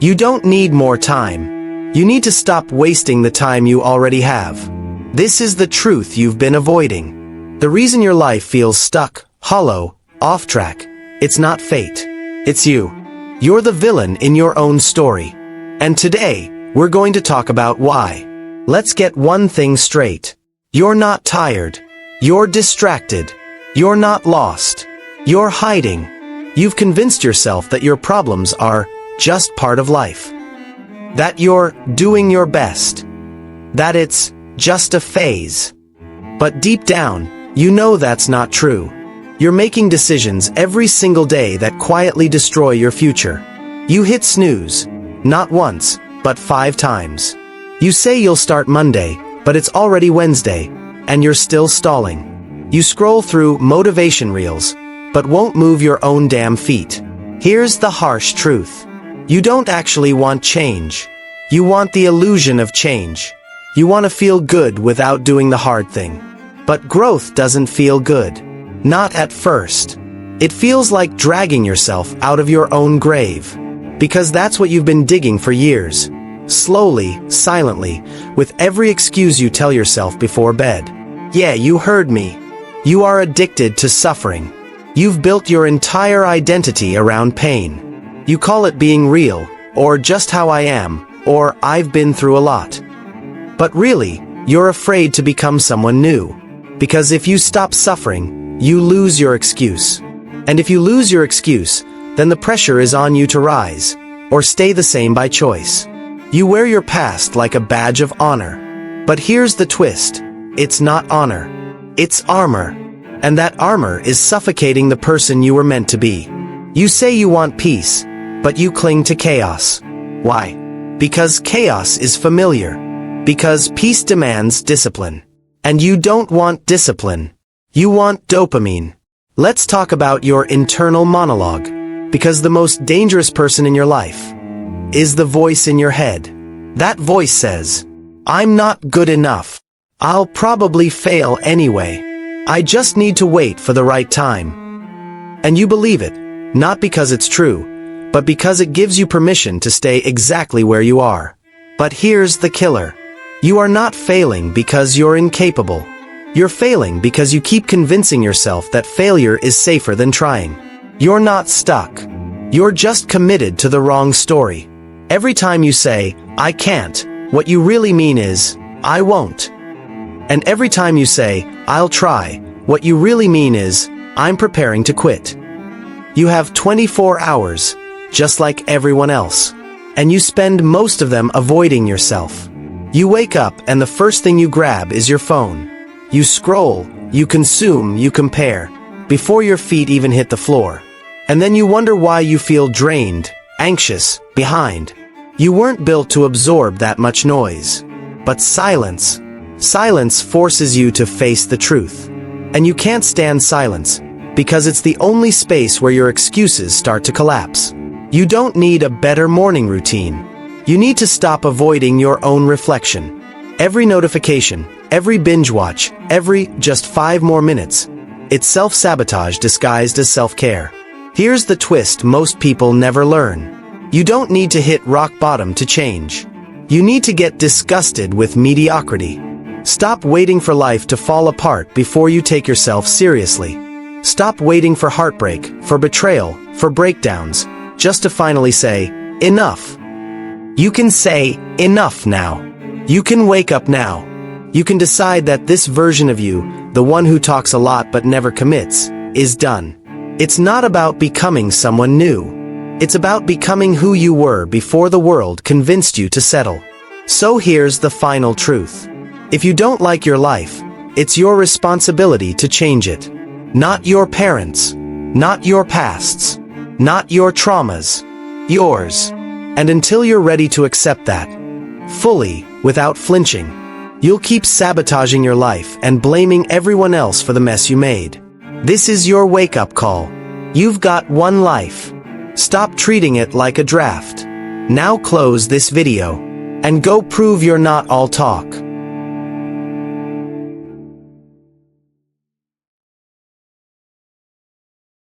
You don't need more time. You need to stop wasting the time you already have. This is the truth you've been avoiding. The reason your life feels stuck, hollow, off track, it's not fate. It's you. You're the villain in your own story. And today, we're going to talk about why. Let's get one thing straight. You're not tired. You're distracted. You're not lost. You're hiding. You've convinced yourself that your problems are just part of life. That you're doing your best. That it's just a phase. But deep down, you know that's not true. You're making decisions every single day that quietly destroy your future. You hit snooze, not once, but 5 times. You say you'll start Monday, but it's already Wednesday, and you're still stalling. You scroll through motivation reels, but won't move your own damn feet. Here's the harsh truth. You don't actually want change. You want the illusion of change. You want to feel good without doing the hard thing. But growth doesn't feel good. Not at first. It feels like dragging yourself out of your own grave. Because that's what you've been digging for years. Slowly, silently, with every excuse you tell yourself before bed. Yeah, you heard me. You are addicted to suffering. You've built your entire identity around pain. You call it being real, or just how I am, or I've been through a lot. But really, you're afraid to become someone new. Because if you stop suffering, you lose your excuse. And if you lose your excuse, then the pressure is on you to rise, or stay the same by choice. You wear your past like a badge of honor. But here's the twist. It's not honor. It's armor. And that armor is suffocating the person you were meant to be. You say you want peace, but you cling to chaos. Why? Because chaos is familiar. Because peace demands discipline. And you don't want discipline. You want dopamine. Let's talk about your internal monologue. Because the most dangerous person in your life is the voice in your head. That voice says, I'm not good enough. I'll probably fail anyway. I just need to wait for the right time. And you believe it, not because it's true, but because it gives you permission to stay exactly where you are. But here's the killer. You are not failing because you're incapable. You're failing because you keep convincing yourself that failure is safer than trying. You're not stuck. You're just committed to the wrong story. Every time you say, I can't, what you really mean is, I won't. And every time you say, I'll try, what you really mean is, I'm preparing to quit. You have 24 hours, just like everyone else. And you spend most of them avoiding yourself. You wake up and the first thing you grab is your phone. You scroll, you consume, you compare, before your feet even hit the floor. And then you wonder why you feel drained, anxious, behind. You weren't built to absorb that much noise. But silence forces you to face the truth. And you can't stand silence, because it's the only space where your excuses start to collapse. You don't need a better morning routine. You need to stop avoiding your own reflection. Every notification, every binge watch, every just 5 more minutes, it's self-sabotage disguised as self-care. Here's the twist most people never learn. You don't need to hit rock bottom to change. You need to get disgusted with mediocrity. Stop waiting for life to fall apart before you take yourself seriously. Stop waiting for heartbreak, for betrayal, for breakdowns, just to finally say, enough. You can say, enough now. You can wake up now. You can decide that this version of you, the one who talks a lot but never commits, is done. It's not about becoming someone new. It's about becoming who you were before the world convinced you to settle. So here's the final truth. If you don't like your life, it's your responsibility to change it. Not your parents, not your pasts, not your traumas, yours. And until you're ready to accept that, fully, without flinching, you'll keep sabotaging your life and blaming everyone else for the mess you made. This is your wake-up call. You've got one life. Stop treating it like a draft. Now close this video and go prove you're not all talk.